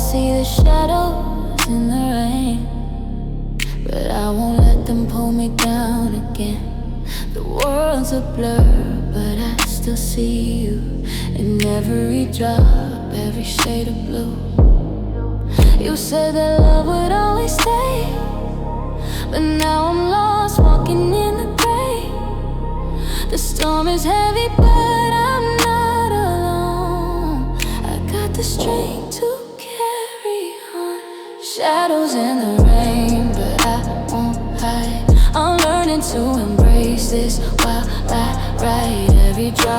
see the shadows in the rain, but I won't let them pull me down again. The world's a blur, but I still see you in every drop, every shade of blue. You said that love would always stay, but now I'm lost, walking in the gray. The storm is heavy, but I'm not alone. I got the strength to carry on. Shadows in the rain, but I won't hide. I'm learning to embrace this while I ride every drop.